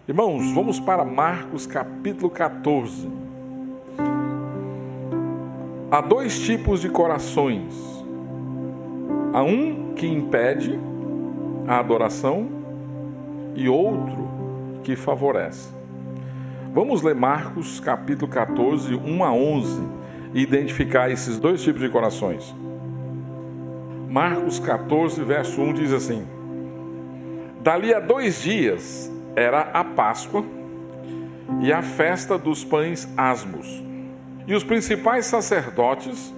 Irmãos, vamos para Marcos capítulo 14. Há dois tipos de corações. Há um que impede a adoração e outro que favorece. Vamos ler Marcos capítulo 14, 1 a 11 e identificar esses dois tipos de corações. Marcos 14, verso 1 diz assim: Dali a 2 dias era a Páscoa e a festa dos pães asmos. E os principais sacerdotes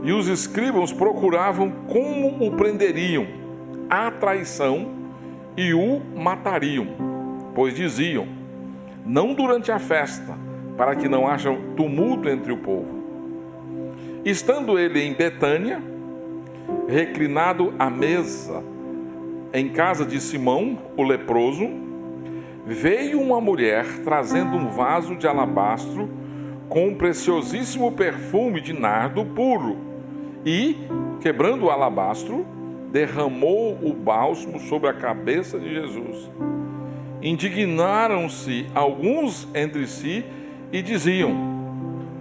e os escribas procuravam como o prenderiam à traição e o matariam, pois diziam: não durante a festa, para que não haja tumulto entre o povo. Estando ele em Betânia, reclinado à mesa, em casa de Simão, o leproso, veio uma mulher trazendo um vaso de alabastro com um preciosíssimo perfume de nardo puro e, quebrando o alabastro, derramou o bálsamo sobre a cabeça de Jesus. Indignaram-se alguns entre si e diziam: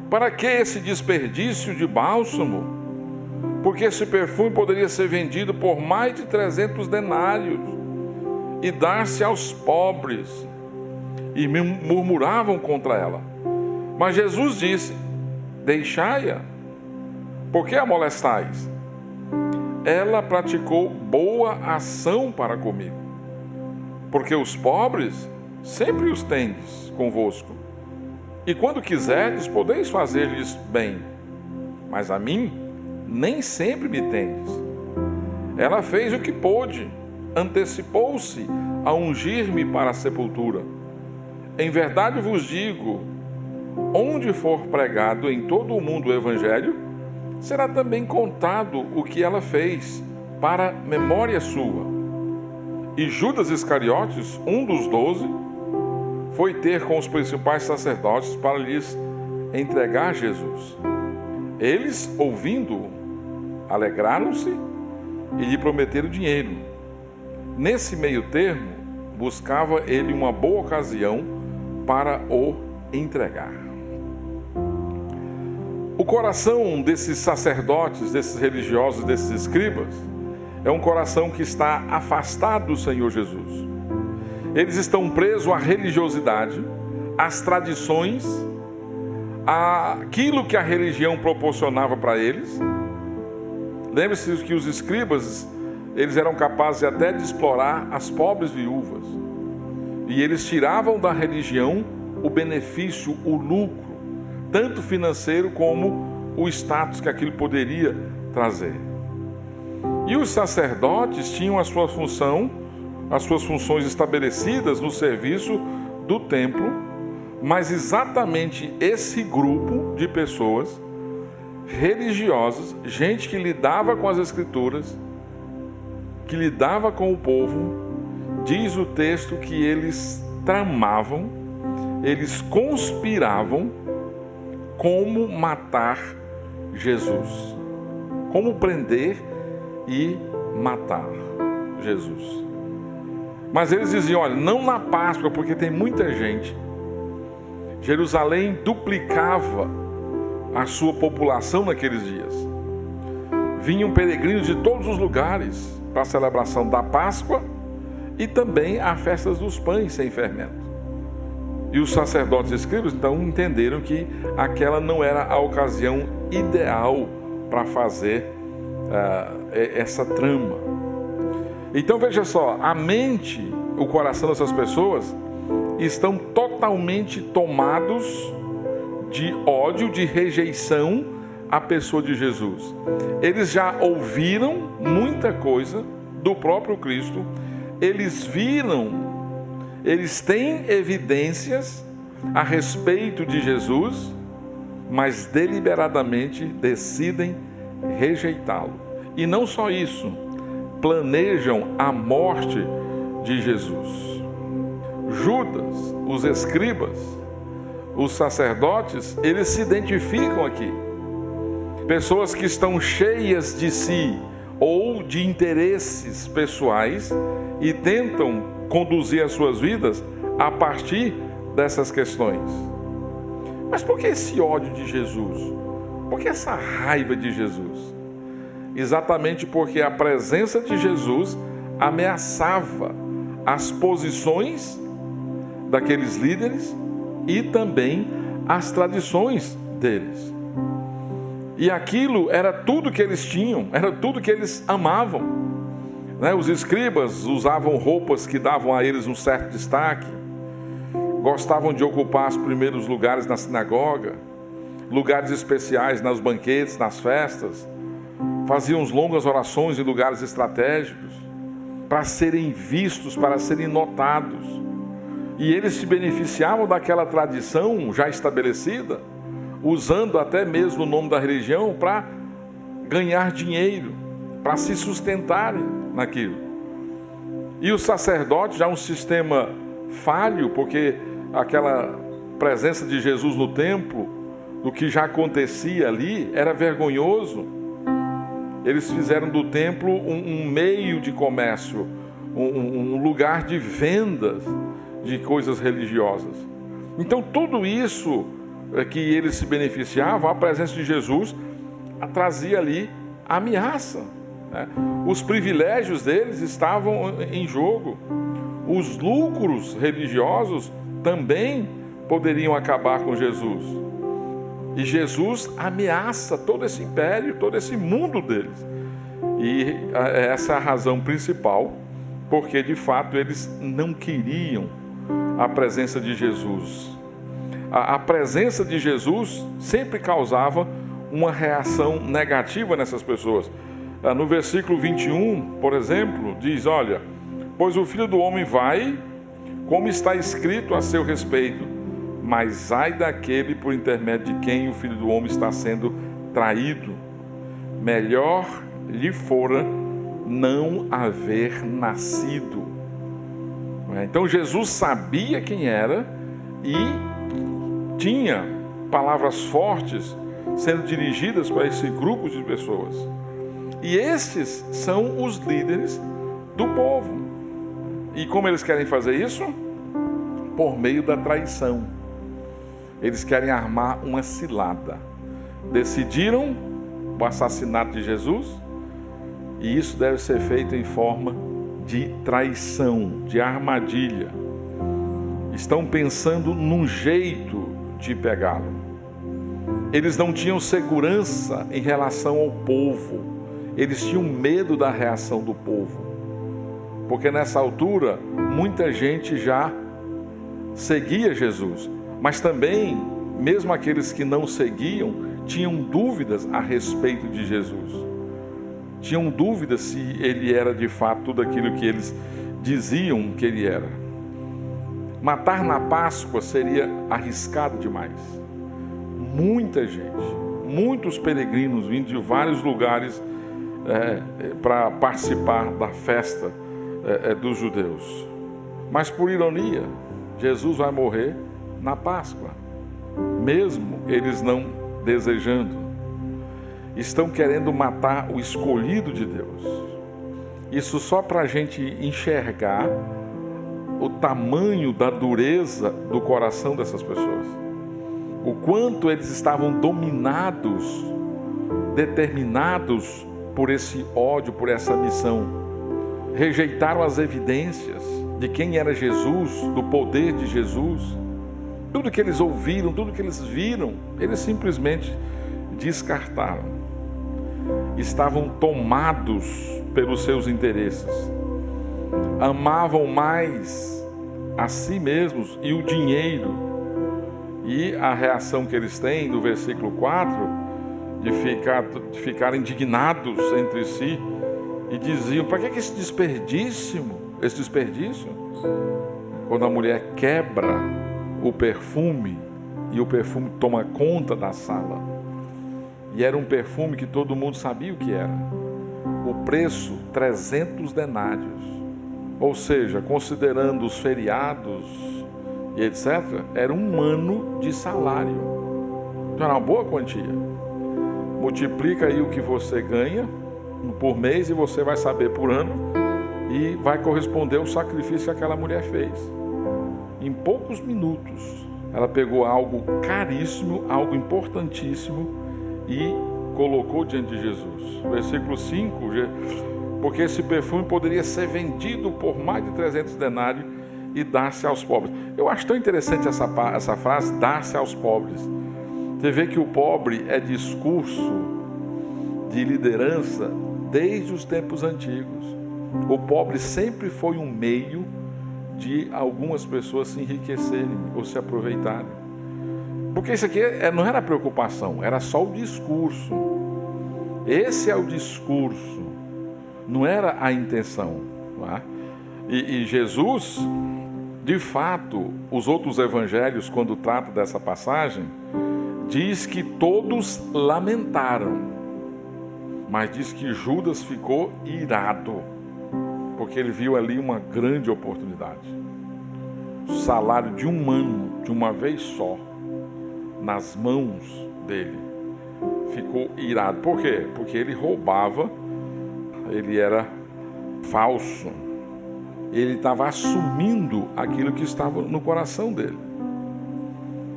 para que esse desperdício de bálsamo? Porque esse perfume poderia ser vendido por mais de 300 denários e dar-se aos pobres. E murmuravam contra ela. Mas Jesus disse: deixai-a, por que a molestais? Ela praticou boa ação para comigo, porque os pobres sempre os tendes convosco, e quando quiserdes podeis fazer-lhes bem, mas a mim nem sempre me tendes. Ela fez o que pôde, antecipou-se a ungir-me para a sepultura. Em verdade vos digo, onde for pregado em todo o mundo o Evangelho, será também contado o que ela fez, para memória sua. E Judas Iscariotes, um dos 12, foi ter com os principais sacerdotes para lhes entregar Jesus. Eles, ouvindo-o, alegraram-se e lhe prometeram dinheiro. Nesse meio termo, buscava ele uma boa ocasião para o entregar. O coração desses sacerdotes, desses religiosos, desses escribas, é um coração que está afastado do Senhor Jesus. Eles estão presos à religiosidade, às tradições, àquilo que a religião proporcionava para eles. Lembre-se que os escribas, eles eram capazes até de explorar as pobres viúvas. E eles tiravam da religião o benefício, o lucro, tanto financeiro como o status que aquilo poderia trazer. E os sacerdotes tinham a sua função, as suas funções estabelecidas no serviço do templo, mas exatamente esse grupo de pessoas religiosas, gente que lidava com as Escrituras, que lidava com o povo, diz o texto que eles tramavam, eles conspiravam como matar Jesus, como prender e matar Jesus. Mas eles diziam: olha, não na Páscoa, porque tem muita gente. Jerusalém duplicava a sua população naqueles dias. Vinham peregrinos de todos os lugares para a celebração da Páscoa e também a festa dos pães sem fermento. E os sacerdotes e escribas então entenderam que aquela não era a ocasião ideal para fazer essa trama. Então veja só, a mente, o coração dessas pessoas estão totalmente tomados de ódio, de rejeição à pessoa de Jesus. Eles já ouviram muita coisa do próprio Cristo, eles viram, eles têm evidências a respeito de Jesus, mas deliberadamente decidem rejeitá-lo. E não só isso, planejam a morte de Jesus. Judas, os escribas, os sacerdotes, eles se identificam aqui. Pessoas que estão cheias de si ou de interesses pessoais e tentam conduzir as suas vidas a partir dessas questões. Mas por que esse ódio de Jesus? Por que essa raiva de Jesus? Exatamente porque a presença de Jesus ameaçava as posições daqueles líderes e também as tradições deles. E aquilo era tudo que eles tinham, era tudo que eles amavam. Os escribas usavam roupas que davam a eles um certo destaque, gostavam de ocupar os primeiros lugares na sinagoga, lugares especiais nos banquetes, nas festas, faziam longas orações em lugares estratégicos, para serem vistos, para serem notados. E eles se beneficiavam daquela tradição já estabelecida, usando até mesmo o nome da religião para ganhar dinheiro, para se sustentarem naquilo. E os sacerdotes, já um sistema falho, porque aquela presença de Jesus no templo, do que já acontecia ali, era vergonhoso. Eles fizeram do templo um meio de comércio, um lugar de vendas de coisas religiosas. Então tudo isso que eles se beneficiavam, a presença de Jesus trazia ali ameaça. Os privilégios deles estavam em jogo. Os lucros religiosos também poderiam acabar com Jesus. E Jesus ameaça todo esse império, todo esse mundo deles. E essa é a razão principal, porque de fato eles não queriam a presença de Jesus. A presença de Jesus sempre causava uma reação negativa nessas pessoas. No versículo 21, por exemplo, diz: olha, pois o Filho do Homem vai, como está escrito a seu respeito, mas ai daquele por intermédio de quem o Filho do Homem está sendo traído. Melhor lhe fora não haver nascido. Então Jesus sabia quem era e tinha palavras fortes sendo dirigidas para esse grupo de pessoas. E esses são os líderes do povo. E como eles querem fazer isso? Por meio da traição. Eles querem armar uma cilada. Decidiram o assassinato de Jesus, e isso deve ser feito em forma de traição, de armadilha. Estão pensando num jeito de pegá-lo. Eles não tinham segurança em relação ao povo. Eles tinham medo da reação do povo. Porque nessa altura, muita gente já seguia Jesus. Mas também, mesmo aqueles que não seguiam, tinham dúvidas a respeito de Jesus. Tinham dúvidas se ele era de fato tudo aquilo que eles diziam que ele era. Matar na Páscoa seria arriscado demais. Muita gente, muitos peregrinos vindo de vários lugares para participar da festa dos judeus. Mas por ironia, Jesus vai morrer na Páscoa, mesmo eles não desejando. Estão querendo matar o escolhido de Deus. Isso só para a gente enxergar o tamanho da dureza do coração dessas pessoas. O quanto eles estavam dominados, determinados por esse ódio, por essa missão. Rejeitaram as evidências de quem era Jesus, do poder de Jesus. Tudo que eles ouviram, tudo que eles viram, eles simplesmente descartaram. Estavam tomados pelos seus interesses. Amavam mais a si mesmos e o dinheiro. E a reação que eles têm no versículo 4, de ficar indignados entre si, e diziam: para que esse desperdício? Quando a mulher quebra o perfume e o perfume toma conta da sala. E era um perfume que todo mundo sabia o que era. O preço, 300 denários. Ou seja, considerando os feriados e etc., era 1 ano de salário. Então era uma boa quantia. Multiplica aí o que você ganha por mês e você vai saber por ano, e vai corresponder ao sacrifício que aquela mulher fez. em poucos minutos, ela pegou algo caríssimo, algo importantíssimo e colocou diante de Jesus. Versículo 5, porque esse perfume poderia ser vendido por mais de 300 denários e dar-se aos pobres. Eu acho tão interessante essa frase, dar-se aos pobres. Você vê que o pobre é discurso de liderança desde os tempos antigos. O pobre sempre foi um meio de algumas pessoas se enriquecerem ou se aproveitarem. Porque isso aqui não era preocupação, era só o discurso. Esse é o discurso, não era a intenção. Não é? E Jesus, de fato, os outros evangelhos, quando tratam dessa passagem, diz que todos lamentaram, mas diz que Judas ficou irado, porque ele viu ali uma grande oportunidade. O salário de um ano, de uma vez só, nas mãos dele. Ficou irado. Por quê? Porque ele roubava, ele era falso. Ele estava assumindo aquilo que estava no coração dele.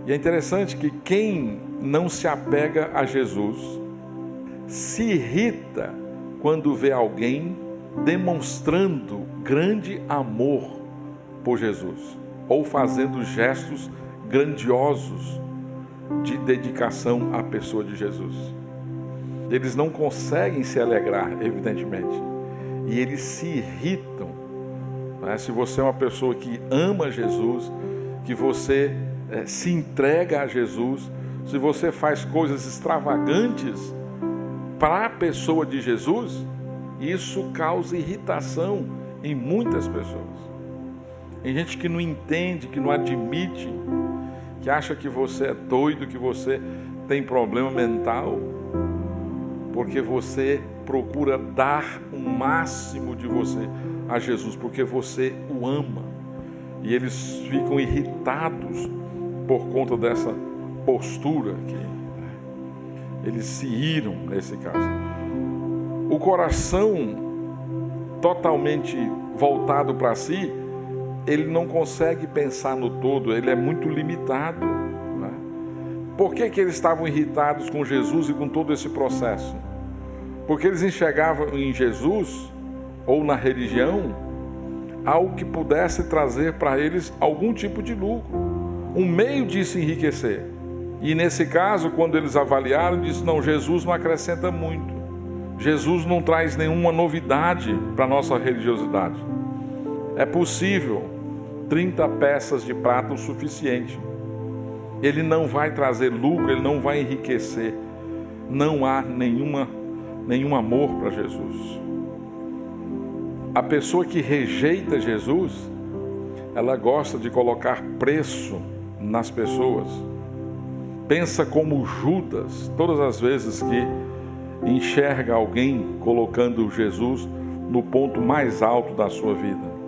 E é interessante que quem não se apega a Jesus se irrita quando vê alguém demonstrando grande amor por Jesus ou fazendo gestos grandiosos de dedicação à pessoa de Jesus. Eles não conseguem se alegrar, evidentemente, e eles se irritam. Se você é uma pessoa que ama Jesus, que você se entrega a Jesus, se você faz coisas extravagantes para a pessoa de Jesus, isso causa irritação em muitas pessoas. Tem gente que não entende, que não admite, que acha que você é doido, que você tem problema mental, porque você procura dar o máximo de você a Jesus, porque você o ama. E eles ficam irritados por conta dessa postura aqui. Eles se iram nesse caso. O coração totalmente voltado para si, ele não consegue pensar no todo, ele é muito limitado. Né? Por que eles estavam irritados com Jesus e com todo esse processo? Porque eles enxergavam em Jesus, ou na religião, algo que pudesse trazer para eles algum tipo de lucro, um meio de se enriquecer. E nesse caso, quando eles avaliaram, disse: não, Jesus não acrescenta muito. Jesus não traz nenhuma novidade para a nossa religiosidade. É possível 30 peças de prata o suficiente. Ele não vai trazer lucro, ele não vai enriquecer. Não há nenhum amor para Jesus. A pessoa que rejeita Jesus, ela gosta de colocar preço nas pessoas. Pensa como Judas, todas as vezes que enxerga alguém colocando Jesus no ponto mais alto da sua vida.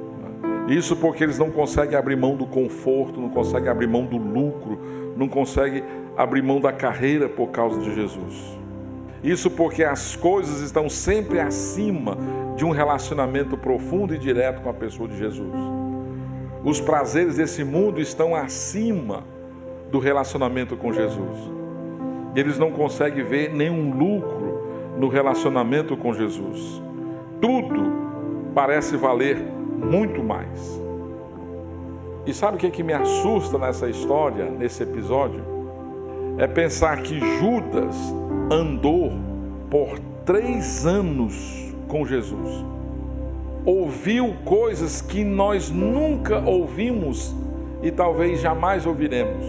Isso porque eles não conseguem abrir mão do conforto, não conseguem abrir mão do lucro, não conseguem abrir mão da carreira por causa de Jesus. Isso porque as coisas estão sempre acima de um relacionamento profundo e direto com a pessoa de Jesus. Os prazeres desse mundo estão acima do relacionamento com Jesus. Eles não conseguem ver nenhum lucro no relacionamento com Jesus. Tudo parece valer muito mais. E sabe o que me assusta nessa história, nesse episódio? É pensar que Judas andou por 3 anos com Jesus. Ouviu coisas que nós nunca ouvimos e talvez jamais ouviremos.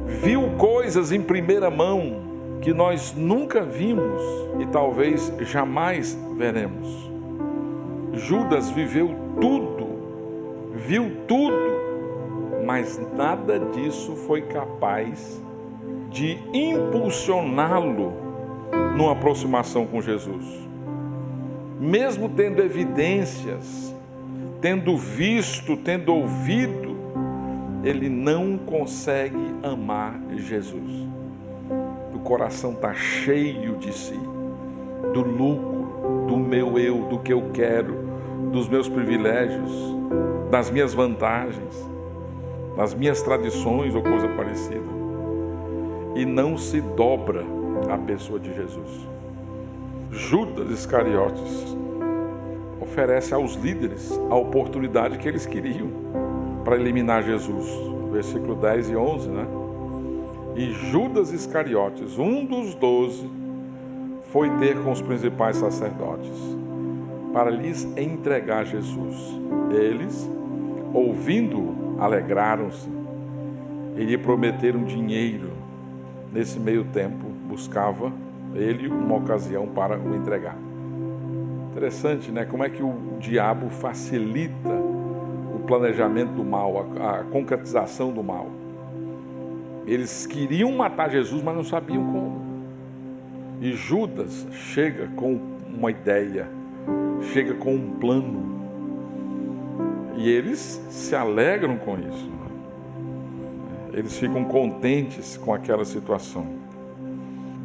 Viu coisas em primeira mão que nós nunca vimos e talvez jamais veremos. Judas viveu tudo, viu tudo, mas nada disso foi capaz de impulsioná-lo numa aproximação com Jesus. Mesmo tendo evidências, tendo visto, tendo ouvido, ele não consegue amar Jesus. O coração está cheio de si, do lucro, do meu eu, do que eu quero, dos meus privilégios, das minhas vantagens. nas minhas tradições ou coisa parecida, e não se dobra à pessoa de Jesus. Judas Iscariotes oferece aos líderes a oportunidade que eles queriam para eliminar Jesus. Versículo 10 e 11, né? E Judas Iscariotes, um dos 12, foi ter com os principais sacerdotes para lhes entregar Jesus. Eles, ouvindo, alegraram-se e lhe prometeram dinheiro. Nesse meio tempo, buscava ele uma ocasião para o entregar. Interessante, né? Como é que o diabo facilita o planejamento do mal, a concretização do mal. Eles queriam matar Jesus, mas não sabiam como. E Judas chega com uma ideia, chega com um plano. E eles se alegram com isso. Eles ficam contentes com aquela situação.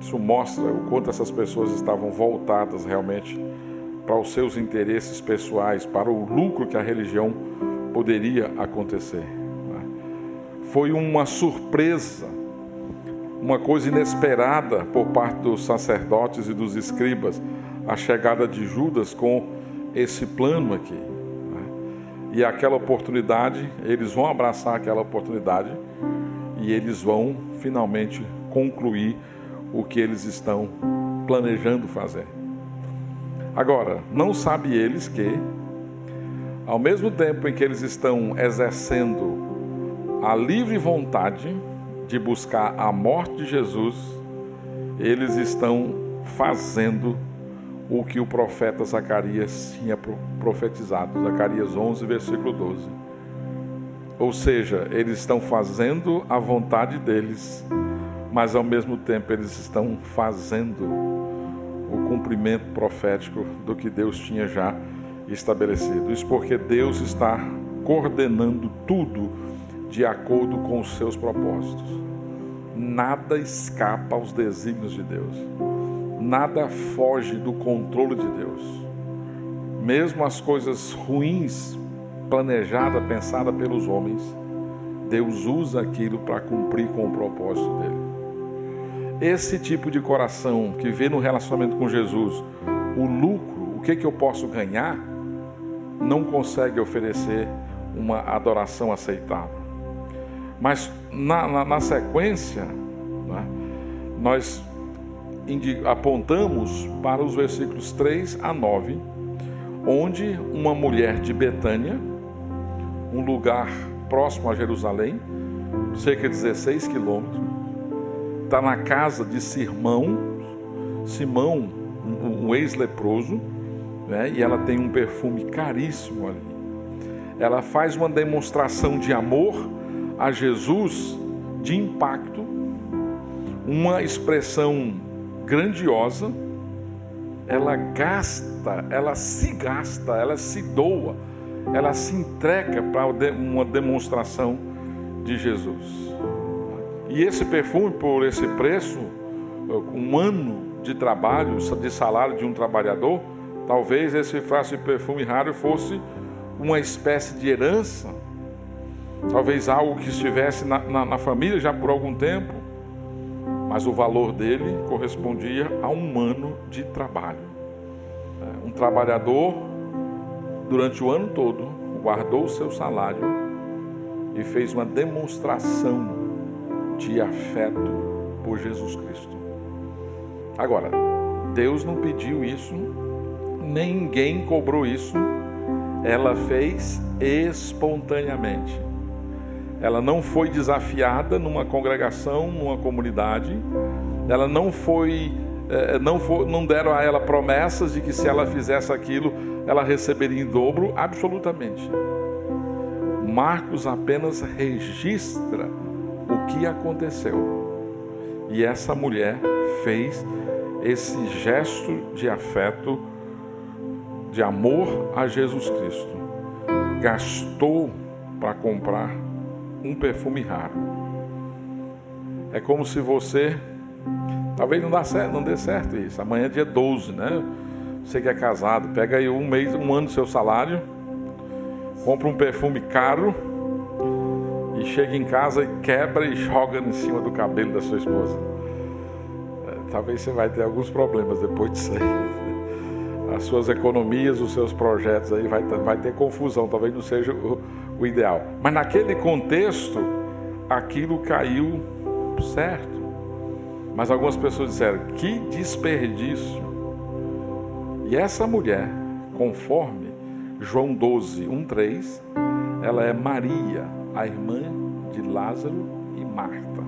Isso mostra o quanto essas pessoas estavam voltadas realmente para os seus interesses pessoais, para o lucro que a religião poderia acontecer. Foi uma surpresa, uma coisa inesperada por parte dos sacerdotes e dos escribas, a chegada de Judas com esse plano aqui. E aquela oportunidade, eles vão abraçar aquela oportunidade e eles vão finalmente concluir o que eles estão planejando fazer. Agora, não sabem eles que, ao mesmo tempo em que eles estão exercendo a livre vontade de buscar a morte de Jesus, eles estão fazendo o que o profeta Zacarias tinha profetizado, Zacarias 11, versículo 12. Ou seja, eles estão fazendo a vontade deles, mas ao mesmo tempo eles estão fazendo o cumprimento profético do que Deus tinha já estabelecido. Isso porque Deus está coordenando tudo de acordo com os seus propósitos. Nada escapa aos desígnios de Deus. Nada foge do controle de Deus. Mesmo as coisas ruins, planejadas, pensadas pelos homens, Deus usa aquilo para cumprir com o propósito dele. Esse tipo de coração que vê no relacionamento com Jesus o lucro, o que eu posso ganhar, não consegue oferecer uma adoração aceitável. Mas na sequência, né, nós apontamos para os versículos 3 a 9, onde uma mulher de Betânia, um lugar próximo a Jerusalém, cerca de 16 quilômetros, está na casa de Simão, um ex-leproso, né, e ela tem um perfume caríssimo ali. Ela faz uma demonstração de amor a Jesus, de impacto, uma expressão grandiosa. Ela gasta, ela se doa, ela se entrega para uma demonstração de Jesus. E esse perfume, por esse preço, um ano de trabalho, de salário de um trabalhador, talvez esse frasco de perfume raro fosse uma espécie de herança, talvez algo que estivesse na família já por algum tempo, mas o valor dele correspondia a um ano de trabalho. Um trabalhador, durante o ano todo, guardou o seu salário e fez uma demonstração de afeto por Jesus Cristo. Agora, Deus não pediu isso, ninguém cobrou isso, ela fez espontaneamente. Ela não foi desafiada numa congregação, numa comunidade, ela não deram a ela promessas de que se ela fizesse aquilo, ela receberia em dobro, absolutamente. Marcos apenas registra o que aconteceu. E essa mulher fez esse gesto de afeto, de amor a Jesus Cristo. Gastou para comprar um perfume raro. É como se você, talvez não dê certo isso. Amanhã é dia 12, né? Você que é casado, pega aí um ano do seu salário, compra um perfume caro e e chega em casa e quebra e joga em cima do cabelo da sua esposa. Talvez você vai ter alguns problemas depois disso aí. As suas economias, os seus projetos aí vai ter confusão, talvez não seja o ideal. Mas naquele contexto, aquilo caiu certo. Mas algumas pessoas disseram, que desperdício. E essa mulher, conforme João 12, 1:3, ela é Maria, a irmã de Lázaro e Marta.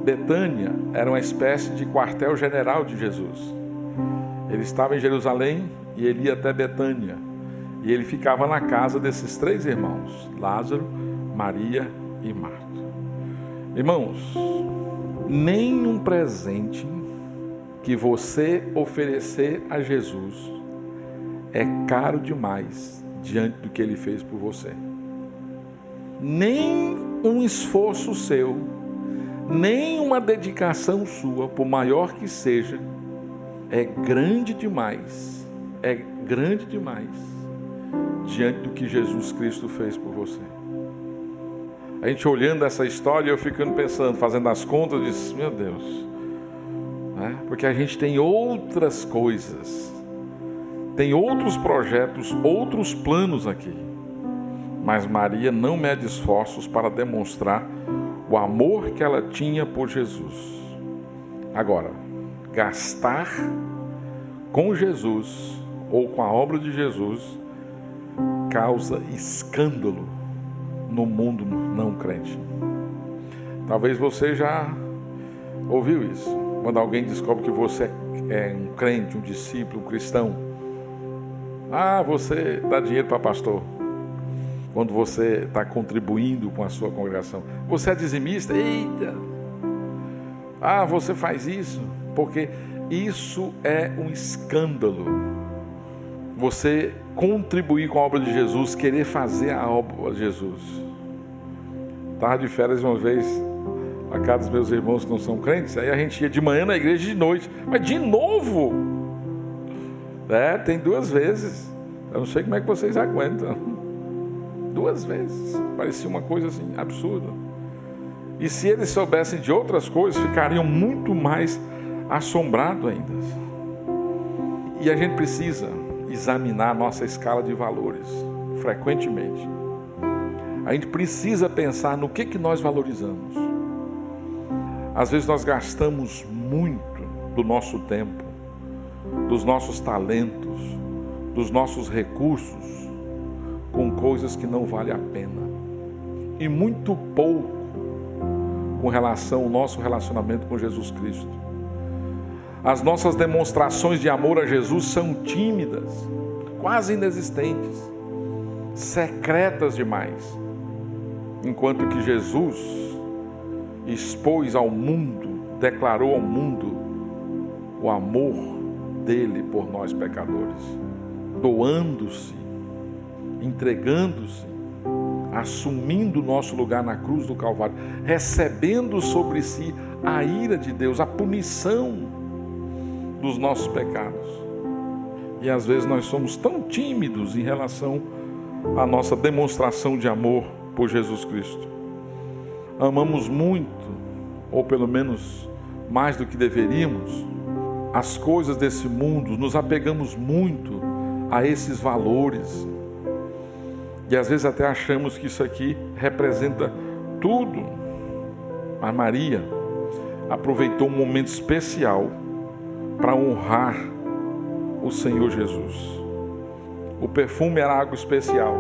Betânia era uma espécie de quartel-general de Jesus. Ele estava em Jerusalém e ele ia até Betânia. E ele ficava na casa desses 3 irmãos, Lázaro, Maria e Marta. Irmãos, nenhum presente que você oferecer a Jesus é caro demais diante do que Ele fez por você. Nem um esforço seu, nem uma dedicação sua, por maior que seja, é grande demais diante do que Jesus Cristo fez por você. A gente olhando essa história, eu ficando pensando, fazendo as contas, eu disse, meu Deus, né? Porque a gente tem outras coisas, tem outros projetos, outros planos aqui. Mas Maria não mede esforços para demonstrar o amor que ela tinha por Jesus. Agora, gastar com Jesus ou com a obra de Jesus causa escândalo no mundo não crente. Talvez você já ouviu isso. Quando alguém descobre que você é um crente, um discípulo, um cristão. Você dá dinheiro para pastor. Quando você está contribuindo com a sua congregação. Você é dizimista? Eita! Você faz isso. Porque isso é um escândalo. Você contribuir com a obra de Jesus, querer fazer a obra de Jesus. Estava de férias uma vez, a casa dos meus irmãos que não são crentes, aí a gente ia de manhã na igreja e de noite. Mas de novo? Tem 2 vezes. Eu não sei como é que vocês aguentam. 2 vezes. Parecia uma coisa assim, absurda. E se eles soubessem de outras coisas, ficariam muito mais assombrados ainda. E a gente precisa examinar a nossa escala de valores, frequentemente. A gente precisa pensar no que nós valorizamos. Às vezes nós gastamos muito do nosso tempo, dos nossos talentos, dos nossos recursos, com coisas que não valem a pena. E muito pouco com relação ao nosso relacionamento com Jesus Cristo. As nossas demonstrações de amor a Jesus são tímidas, quase inexistentes, secretas demais. Enquanto que Jesus expôs ao mundo, declarou ao mundo o amor dele por nós pecadores, doando-se, entregando-se, assumindo o nosso lugar na cruz do Calvário, recebendo sobre si a ira de Deus, a punição dos nossos pecados. E às vezes nós somos tão tímidos em relação à nossa demonstração de amor por Jesus Cristo. Amamos muito, ou pelo menos mais do que deveríamos, as coisas desse mundo, nos apegamos muito a esses valores. E às vezes até achamos que isso aqui representa tudo. Mas Maria aproveitou um momento especial para honrar o Senhor Jesus. O perfume era algo especial.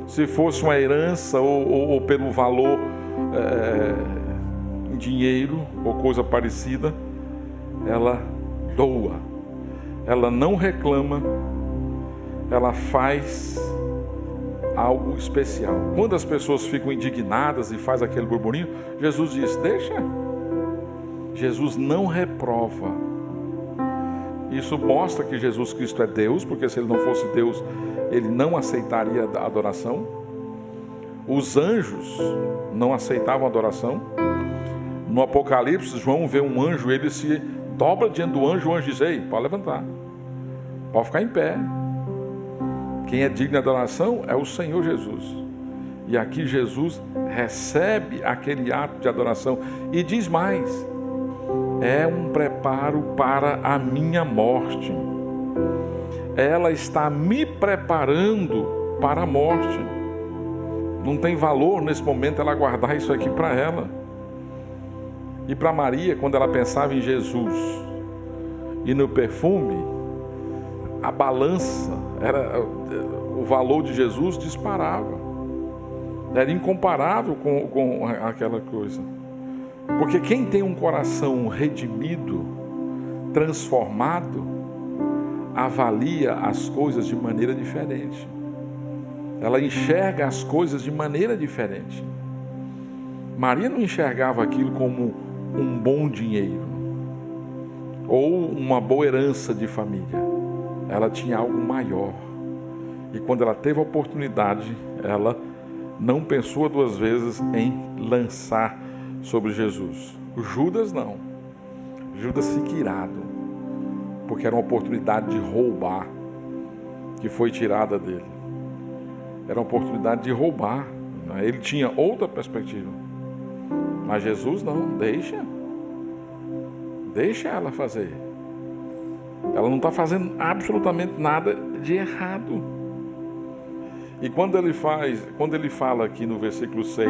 Se fosse uma herança ou pelo valor em dinheiro ou coisa parecida, ela doa, ela não reclama, ela faz algo especial. Quando as pessoas ficam indignadas e faz aquele burburinho, Jesus diz, deixa. Jesus não reprova. Isso mostra que Jesus Cristo é Deus, porque se Ele não fosse Deus, Ele não aceitaria a adoração. Os anjos não aceitavam a adoração. No Apocalipse, João vê um anjo, ele se dobra diante do anjo, o anjo diz, ei, pode levantar, pode ficar em pé. Quem é digno de adoração é o Senhor Jesus. E aqui Jesus recebe aquele ato de adoração e diz mais: é um preparo para a minha morte. Ela está me preparando para a morte. Não tem valor nesse momento ela guardar isso aqui para ela. E para Maria, quando ela pensava em Jesus e no perfume, a balança, o valor de Jesus disparava. Era incomparável com aquela coisa. Porque quem tem um coração redimido, transformado, avalia as coisas de maneira diferente. Ela enxerga as coisas de maneira diferente. Maria não enxergava aquilo como um bom dinheiro ou uma boa herança de família. Ela tinha algo maior. E quando ela teve a oportunidade, ela não pensou duas vezes em lançar sobre Jesus. O Judas não. Judas fica irado, porque era uma oportunidade de roubar que foi tirada dele. Era uma oportunidade de roubar. Ele tinha outra perspectiva. Mas Jesus não, deixa ela fazer. Ela não está fazendo absolutamente nada de errado. E quando ele fala aqui no versículo 6,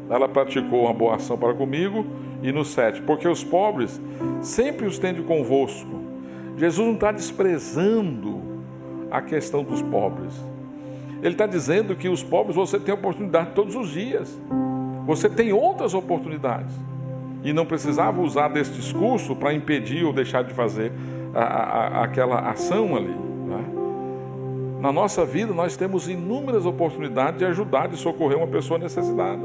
ela praticou uma boa ação para comigo, e no 7, porque os pobres sempre os tende convosco. Jesus não está desprezando a questão dos pobres. Ele está dizendo que os pobres você tem oportunidade todos os dias. Você tem outras oportunidades. E não precisava usar desse discurso para impedir ou deixar de fazer aquela ação ali. Né? Na nossa vida nós temos inúmeras oportunidades de ajudar, de socorrer uma pessoa necessitada.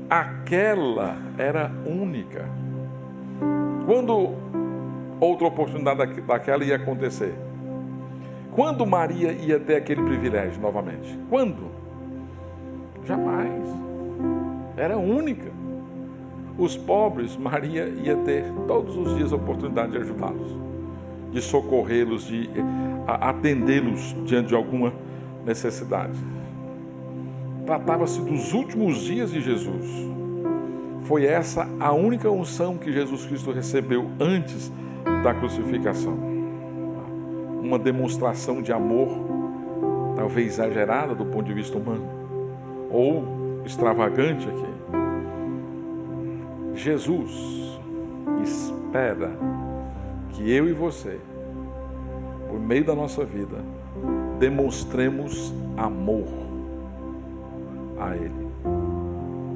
Aquela era única. Quando outra oportunidade daquela ia acontecer? Quando Maria ia ter aquele privilégio novamente? Quando? Jamais. Era única. Os pobres, Maria ia ter todos os dias a oportunidade de ajudá-los, de socorrê-los, de atendê-los diante de alguma necessidade. Tratava-se dos últimos dias de Jesus. Foi essa a única unção que Jesus Cristo recebeu antes da crucificação. Uma demonstração de amor, talvez exagerada do ponto de vista humano, ou extravagante aqui. Jesus espera que eu e você, por meio da nossa vida, demonstremos amor a Ele.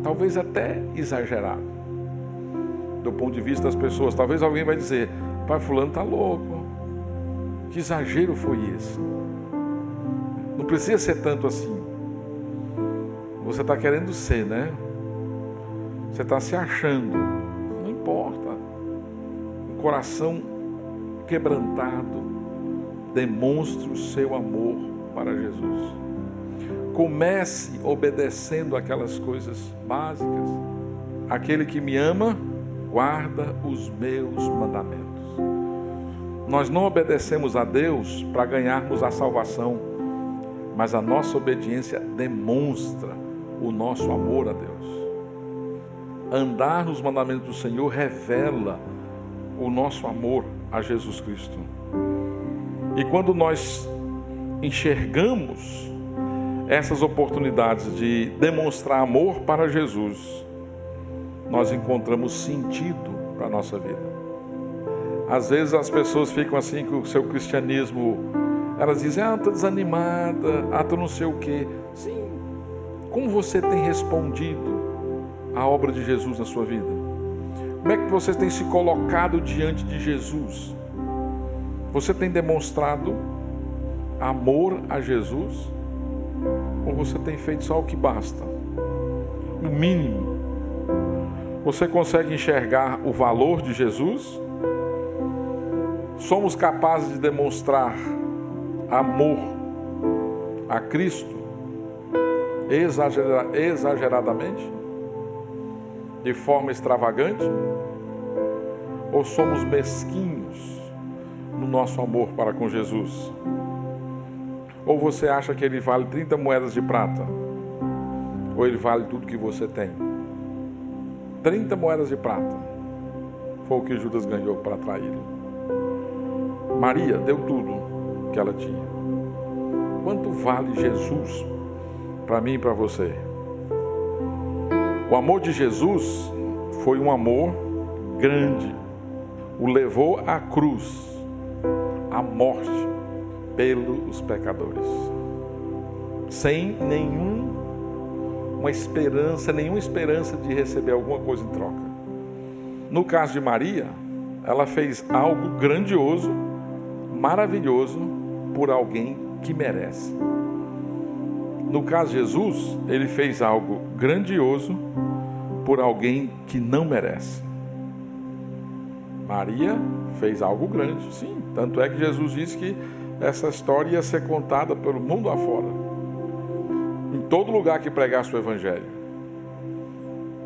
Talvez até exagerado, do ponto de vista das pessoas. Talvez alguém vai dizer: pai fulano está louco. Que exagero foi esse? Não precisa ser tanto assim. Você está querendo ser, né? Você está se achando. Não importa. Um coração quebrantado demonstre o seu amor para Jesus. Comece obedecendo aquelas coisas básicas. Aquele que me ama, guarda os meus mandamentos. Nós não obedecemos a Deus para ganharmos a salvação, mas a nossa obediência demonstra o nosso amor a Deus. Andar nos mandamentos do Senhor revela o nosso amor a Jesus Cristo. E quando nós enxergamos essas oportunidades de demonstrar amor para Jesus, nós encontramos sentido para a nossa vida. Às vezes as pessoas ficam assim com o seu cristianismo, elas dizem: estou desanimada, estou não sei o quê. Sim, como você tem respondido à obra de Jesus na sua vida? Como é que você tem se colocado diante de Jesus? Você tem demonstrado amor a Jesus? Ou você tem feito só o que basta? O mínimo. Você consegue enxergar o valor de Jesus? Somos capazes de demonstrar amor a Cristo exageradamente? De forma extravagante? Ou somos mesquinhos no nosso amor para com Jesus? Ou você acha que ele vale 30 moedas de prata? Ou ele vale tudo que você tem? 30 moedas de prata foi o que Judas ganhou para traí-lo. Maria deu tudo que ela tinha. Quanto vale Jesus para mim e para você? O amor de Jesus foi um amor grande. O levou à cruz, à morte, pelos pecadores. Sem nenhuma esperança de receber alguma coisa em troca. No caso de Maria, ela fez algo grandioso, maravilhoso, por alguém que merece. No caso de Jesus, ele fez algo grandioso por alguém que não merece. Maria fez algo grande, sim. Tanto é que Jesus disse que essa história ia ser contada pelo mundo afora. Em todo lugar que pregasse o Evangelho.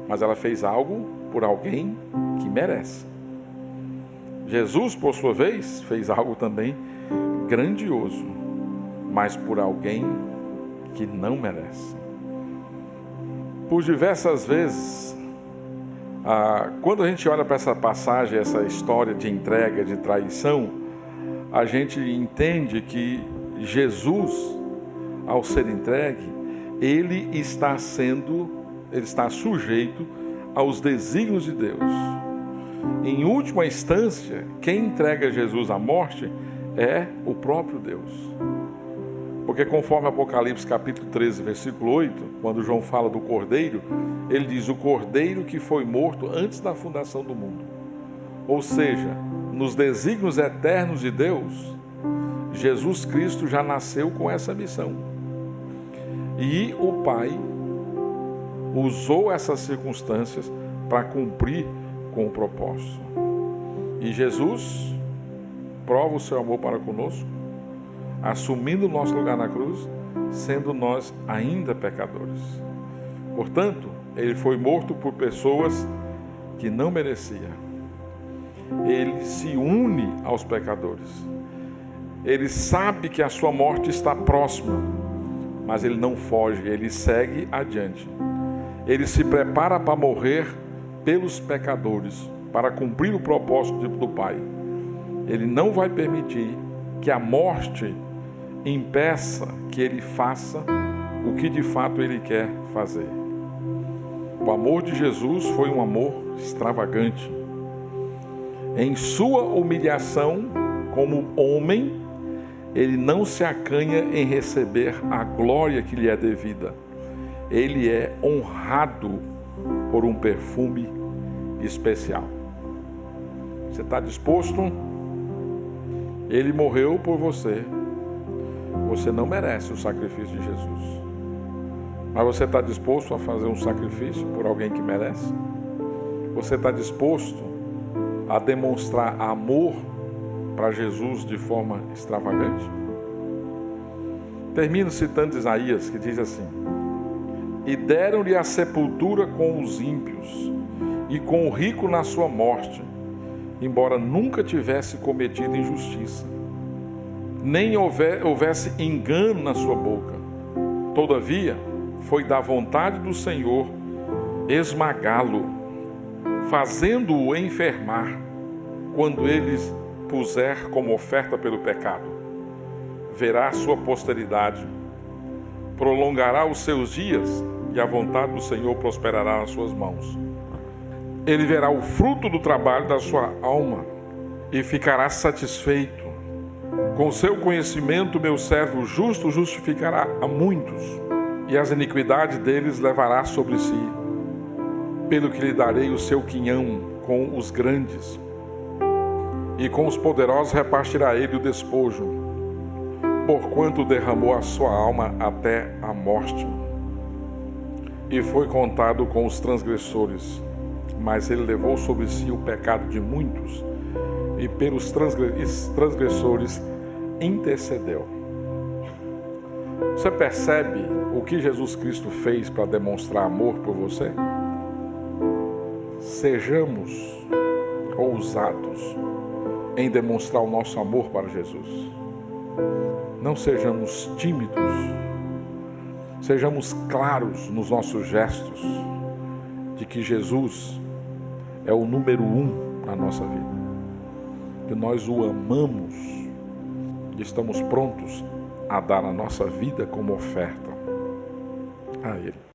Mas ela fez algo por alguém que merece. Jesus, por sua vez, fez algo também grandioso, mas por alguém que não merece. Por diversas vezes, quando a gente olha para essa passagem, essa história de entrega, de traição, a gente entende que Jesus, ao ser entregue, ele está sujeito aos desígnios de Deus. Em última instância, quem entrega Jesus à morte é o próprio Deus. Porque conforme Apocalipse capítulo 13, versículo 8, quando João fala do Cordeiro, ele diz: o Cordeiro que foi morto antes da fundação do mundo. Ou seja, nos desígnios eternos de Deus, Jesus Cristo já nasceu com essa missão. E o Pai usou essas circunstâncias para cumprir com o propósito. E Jesus prova o seu amor para conosco, assumindo o nosso lugar na cruz, sendo nós ainda pecadores. Portanto, ele foi morto por pessoas que não mereciam. Ele se une aos pecadores. Ele sabe que a sua morte está próxima, mas ele não foge, ele segue adiante. Ele se prepara para morrer pelos pecadores, para cumprir o propósito do Pai. Ele não vai permitir que a morte impeça que ele faça o que de fato ele quer fazer. O amor de Jesus foi um amor extravagante. Em sua humilhação como homem, ele não se acanha em receber a glória que lhe é devida. Ele é honrado por um perfume especial. Você está disposto? Ele morreu por você. Você não merece o sacrifício de Jesus. Mas você está disposto a fazer um sacrifício por alguém que merece? Você está disposto a demonstrar amor para Jesus de forma extravagante? Termino citando Isaías, que diz assim: e deram-lhe a sepultura com os ímpios, e com o rico na sua morte, embora nunca tivesse cometido injustiça, nem houvesse engano na sua boca. Todavia, foi da vontade do Senhor esmagá-lo, fazendo-o enfermar, quando eles puser como oferta pelo pecado. Verá a sua posteridade, prolongará os seus dias, e a vontade do Senhor prosperará nas suas mãos. Ele verá o fruto do trabalho da sua alma e ficará satisfeito. Com seu conhecimento, meu servo justo justificará a muitos, e as iniquidades deles levará sobre si. Pelo que lhe darei o seu quinhão com os grandes, e com os poderosos repartirá ele o despojo, porquanto derramou a sua alma até a morte. E foi contado com os transgressores, mas ele levou sobre si o pecado de muitos, e pelos transgressores intercedeu. Você percebe o que Jesus Cristo fez para demonstrar amor por você? Sejamos ousados em demonstrar o nosso amor para Jesus. Não sejamos tímidos, sejamos claros nos nossos gestos de que Jesus é o número 1 na nossa vida, que nós o amamos e estamos prontos a dar a nossa vida como oferta a Ele.